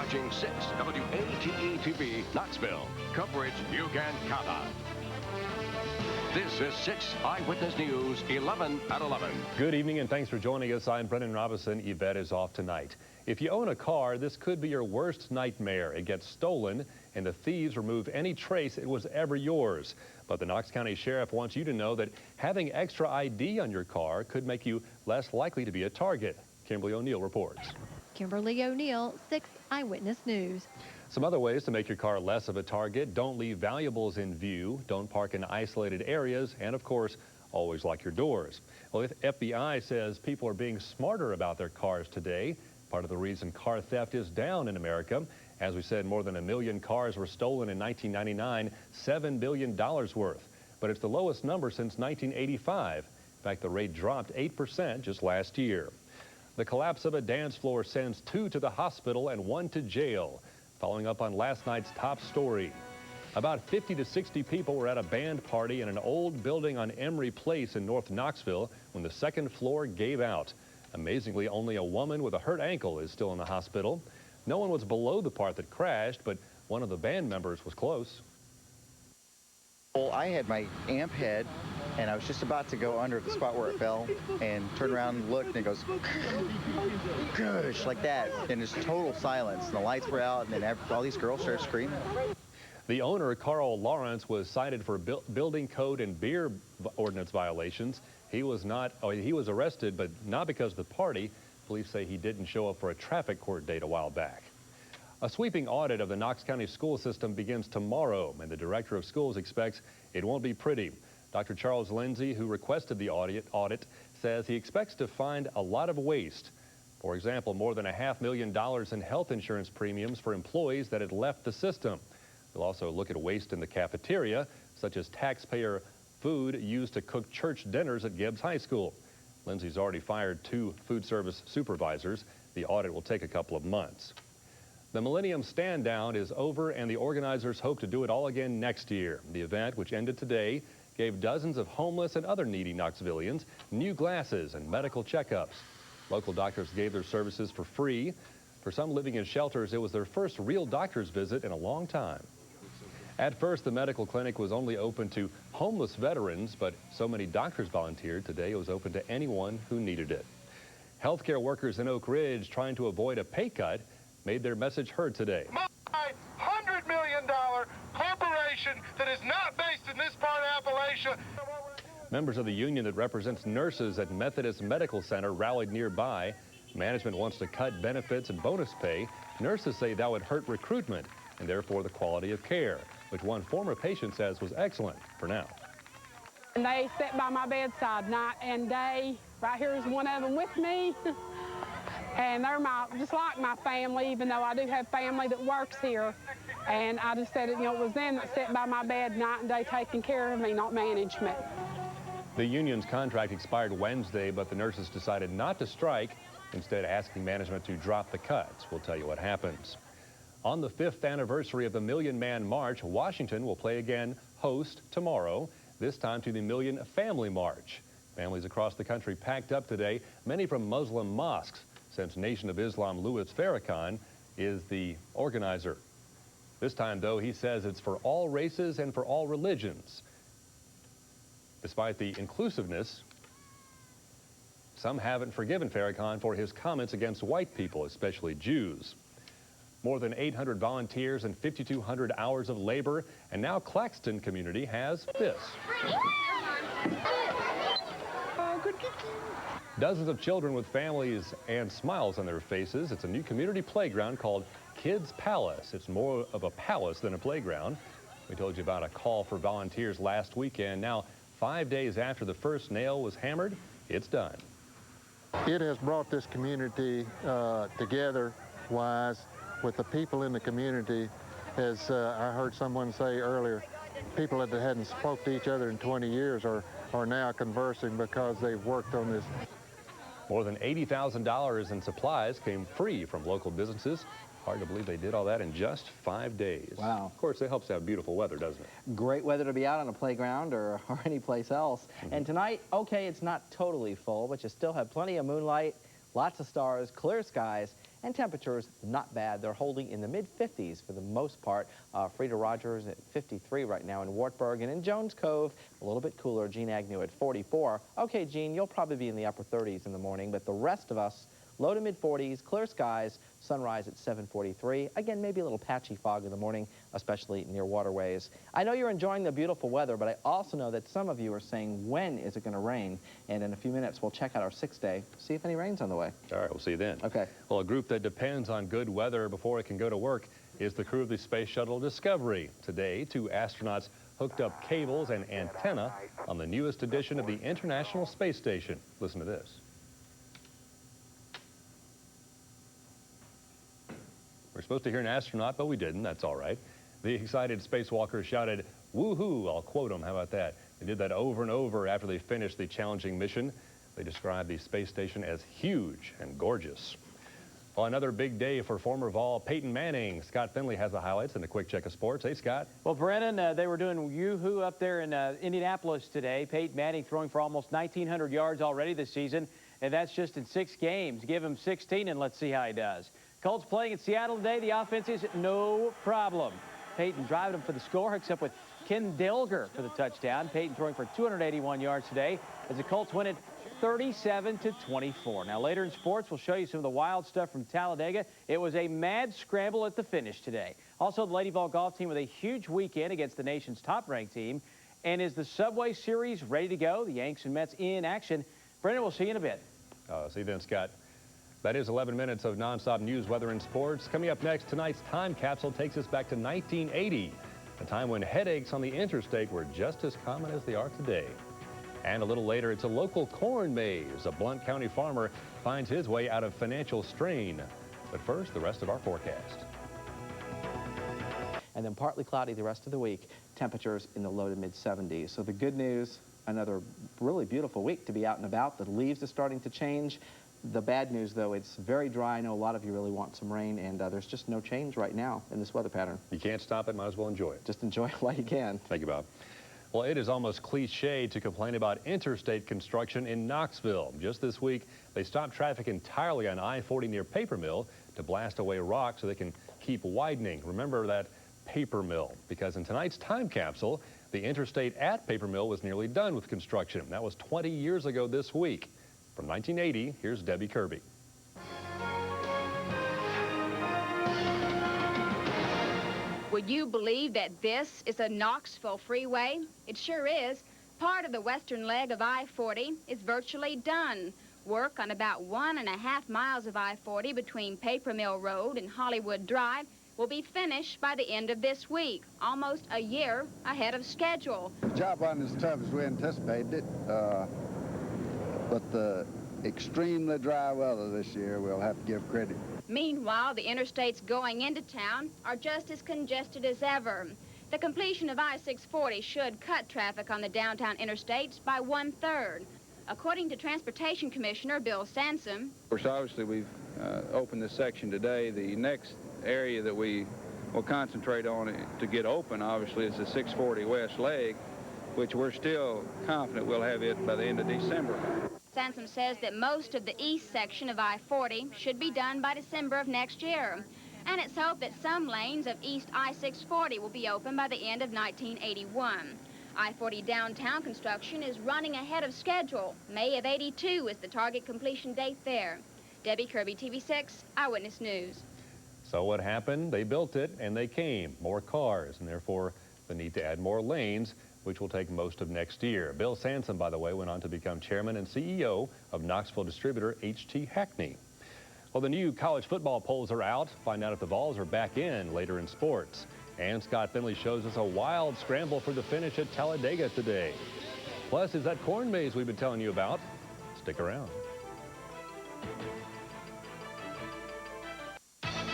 watching 6 WATE TV Knoxville. Coverage you can count on. This is 6 Eyewitness News, 11 at 11. Good evening and thanks for joining us. I'm Brennan Robinson. Yvette is off tonight. If you own a car, this could be your worst nightmare. It gets stolen and the thieves remove any trace it was ever yours. But the Knox County Sheriff wants you to know that having extra ID on your car could make you less likely to be a target. Kimberly O'Neill reports. Kimberly O'Neill, 6 Eyewitness News. Some other ways to make your car less of a target: don't leave valuables in view, don't park in isolated areas, and of course, always lock your doors. Well, the FBI says people are being smarter about their cars today. Part of the reason car theft is down in America. As we said, more than 1 million cars were stolen in 1999, $7 billion worth. But it's the lowest number since 1985. In fact, the rate dropped 8% just last year. The collapse of a dance floor sends 2 to the hospital and 1 to jail. Following up on last night's top story. About 50 to 60 people were at a band party in an old building on Emery Place in North Knoxville when the second floor gave out. Amazingly, only a woman with a hurt ankle is still in the hospital. No one was below the part that crashed, but one of the band members was close. Well, I had my amp head, and I was just about to go under the spot where it fell, and turned around and looked, and it goes, gosh, like that, and just total silence. And the lights were out, and then all these girls started screaming. The owner, Carl Lawrence, was cited for building code and beer ordinance violations. He was arrested, but not because of the party. Police say he didn't show up for a traffic court date a while back. A sweeping audit of the Knox County school system begins tomorrow, and the director of schools expects it won't be pretty. Dr. Charles Lindsay, who requested the audit, says he expects to find a lot of waste. For example, more than $500,000 in health insurance premiums for employees that had left the system. He'll also look at waste in the cafeteria, such as taxpayer food used to cook church dinners at Gibbs High School. Lindsay's already fired 2 food service supervisors. The audit will take a couple of months. The Millennium Stand Down is over, and the organizers hope to do it all again next year. The event, which ended today, gave dozens of homeless and other needy Knoxvillians new glasses and medical checkups. Local doctors gave their services for free. For some living in shelters, it was their first real doctor's visit in a long time. At first, the medical clinic was only open to homeless veterans, but so many doctors volunteered today it was open to anyone who needed it. Healthcare workers in Oak Ridge, trying to avoid a pay cut, made their message heard today. My $100 million corporation that is not based in this part of Appalachia. Members of the union that represents nurses at Methodist Medical Center rallied nearby. Management wants to cut benefits and bonus pay. Nurses say that would hurt recruitment and therefore the quality of care, which one former patient says was excellent for now. And they sit by my bedside night and day. Right here is one of them with me. And they're just like my family, even though I do have family that works here. And I just said, it was them that sit by my bed night and day taking care of me, not management. The union's contract expired Wednesday, but the nurses decided not to strike, instead asking management to drop the cuts. We'll tell you what happens. On the 5th anniversary of the Million Man March, Washington will play again host tomorrow, this time to the Million Family March. Families across the country packed up today, many from Muslim mosques, since Nation of Islam Louis Farrakhan is the organizer. This time, though, he says it's for all races and for all religions. Despite the inclusiveness, some haven't forgiven Farrakhan for his comments against white people, especially Jews. More than 800 volunteers and 5,200 hours of labor, and now Claxton community has this. Dozens of children with families and smiles on their faces. It's a new community playground called Kids Palace. It's more of a palace than a playground. We told you about a call for volunteers last weekend. Now, 5 days after the first nail was hammered, it's done. It has brought this community together wise with the people in the community. As I heard someone say earlier, people that hadn't spoke to each other in 20 years are now conversing because they've worked on this. More than $80,000 in supplies came free from local businesses. Hard to believe they did all that in just 5 days. Wow. Of course, it helps to have beautiful weather, doesn't it? Great weather to be out on a playground or any place else. And tonight, okay, it's not totally full, but you still have plenty of moonlight, lots of stars, clear skies, and temperatures not bad. They're holding in the mid-50s for the most part. Frida Rogers at 53 right now in Wartburg, and in Jones Cove, a little bit cooler. Gene Agnew at 44. Okay, Gene, you'll probably be in the upper 30s in the morning, but the rest of us, low to mid-40s, clear skies, sunrise at 7:43. Again, maybe a little patchy fog in the morning, especially near waterways. I know you're enjoying the beautiful weather, but I also know that some of you are saying, when is it going to rain? And in a few minutes, we'll check out our 6-day, see if any rain's on the way. All right, we'll see you then. Okay. Well, a group that depends on good weather before it can go to work is the crew of the Space Shuttle Discovery. Today, 2 astronauts hooked up cables and antenna on the newest edition of the International Space Station. Listen to this. We're supposed to hear an astronaut, but we didn't. That's all right. The excited spacewalkers shouted, "Woohoo!" I'll quote them. How about that? They did that over and over after they finished the challenging mission. They described the space station as huge and gorgeous. Well, another big day for former Vol Peyton Manning. Scott Finley has the highlights and a quick check of sports. Hey, Scott. Well, Brennan, they were doing yoo-hoo up there in Indianapolis today. Peyton Manning throwing for almost 1,900 yards already this season, and that's just in 6 games. Give him 16 and let's see how he does. Colts playing in Seattle today. The offense is no problem. Peyton driving them for the score, hooks up with Ken Delger for the touchdown. Peyton throwing for 281 yards today as the Colts win it 37-24. Now, later in sports, we'll show you some of the wild stuff from Talladega. It was a mad scramble at the finish today. Also, the Lady Vol golf team with a huge weekend against the nation's top-ranked team. And is the Subway Series ready to go? The Yanks and Mets in action. Brennan, we'll see you in a bit. See you then, Scott. That is 11 minutes of nonstop news, weather, and sports. Coming up next, tonight's time capsule takes us back to 1980, a time when headaches on the interstate were just as common as they are today. And a little later, it's a local corn maze. A Blount County farmer finds his way out of financial strain. But first, the rest of our forecast. And then partly cloudy the rest of the week. Temperatures in the low to mid-70s. So the good news, another really beautiful week to be out and about. The leaves are starting to change. The bad news, though, it's very dry. I know a lot of you really want some rain, and there's just no change right now in this weather pattern. You can't stop it. Might as well enjoy it. Just enjoy it while you can. Thank you, Bob. Well, it is almost cliche to complain about interstate construction in Knoxville. Just this week, they stopped traffic entirely on I-40 near Paper Mill to blast away rock so they can keep widening. Remember that paper mill, because in tonight's time capsule, the interstate at Paper Mill was nearly done with construction. That was 20 years ago this week. From 1980, here's Debbie Kirby. Would you believe that this is a Knoxville freeway? It sure is. Part of the western leg of I-40 is virtually done. Work on about 1.5 miles of I-40 between Paper Mill Road and Hollywood Drive will be finished by the end of this week, almost a year ahead of schedule. The job wasn't as tough as we anticipated it, but the extremely dry weather this year, we'll have to give credit. Meanwhile, the interstates going into town are just as congested as ever. The completion of I-640 should cut traffic on the downtown interstates by 1/3. According to Transportation Commissioner Bill Sansom. Of course, obviously, we've opened this section today. The next area that we will concentrate on to get open, obviously, is the 640 West leg, which we're still confident we'll have it by the end of December. Sansom says that most of the east section of I-40 should be done by December of next year. And it's hoped that some lanes of East I-640 will be open by the end of 1981. I-40 downtown construction is running ahead of schedule. May of '82 is the target completion date there. Debbie Kirby, TV6, Eyewitness News. So what happened? They built it and they came. More cars, and therefore the need to add more lanes, which will take most of next year. Bill Sansom, by the way, went on to become chairman and CEO of Knoxville distributor H.T. Hackney. Well, the new college football polls are out. Find out if the Vols are back in later in sports. And Scott Finley shows us a wild scramble for the finish at Talladega today. Plus, is that corn maze we've been telling you about? Stick around.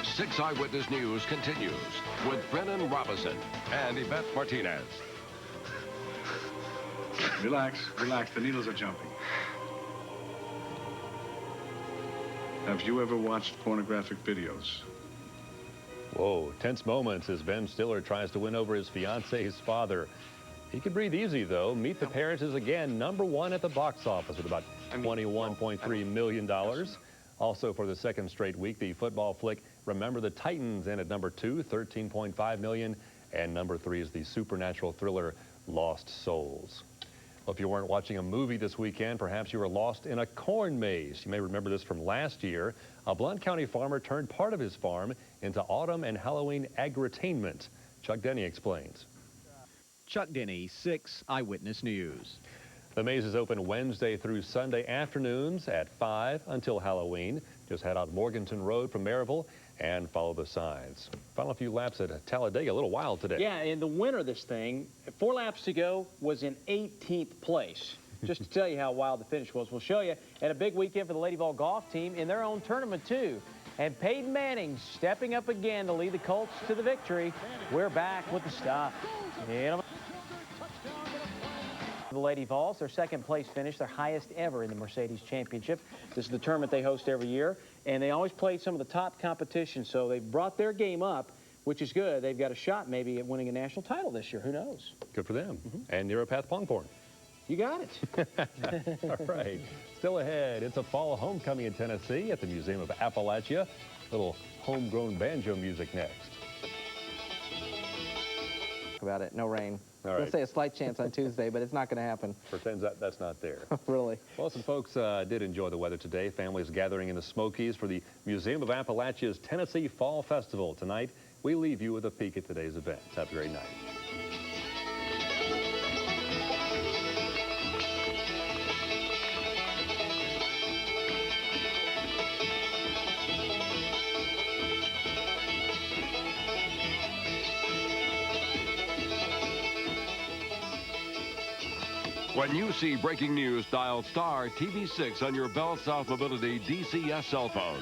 6 Eyewitness News continues with Brennan Robinson and Yvette Martinez. Relax, relax. The needles are jumping. Have you ever watched pornographic videos? Whoa, tense moments as Ben Stiller tries to win over his fiance's father. He could breathe easy, though. Meet the Parents is again #1 at the box office with about $21.3 million. Also, for the second straight week, the football flick Remember the Titans in at number 2, $13.5 million. And number 3 is the supernatural thriller Lost Souls. Well, if you weren't watching a movie this weekend, perhaps you were lost in a corn maze. You may remember this from last year. A Blount County farmer turned part of his farm into autumn and Halloween agritainment. Chuck Denny explains. Chuck Denny, 6 Eyewitness News. The maze is open Wednesday through Sunday afternoons at 5 until Halloween. Just head out Morganton Road from Maryville and follow the signs. Final few laps at Talladega, a little wild today. Yeah, in the winter, this thing, 4 laps to go, was in 18th place. Just to tell you how wild the finish was. We'll show you. And a big weekend for the Lady Vol golf team in their own tournament, too. And Peyton Manning stepping up again to lead the Colts to the victory. We're back with the stuff. The Lady Vols, their second place finish, their highest ever in the Mercedes Championship. This is the tournament they host every year, and they always play some of the top competition, so they've brought their game up, which is good. They've got a shot maybe at winning a national title this year. Who knows? Good for them. And Neurapath Pongporn. You got it. All right. Still ahead, it's a fall homecoming in Tennessee at the Museum of Appalachia. Little homegrown banjo music next. About it. No rain. All right. Let's say a slight chance on Tuesday, but it's not going to happen. Pretends that's not there. Really? Well, some folks did enjoy the weather today. Families gathering in the Smokies for the Museum of Appalachia's Tennessee Fall Festival. Tonight, we leave you with a peek at today's events. Have a great night. When you see breaking news, dial star TV6 on your Bell South Mobility DCS cell phone.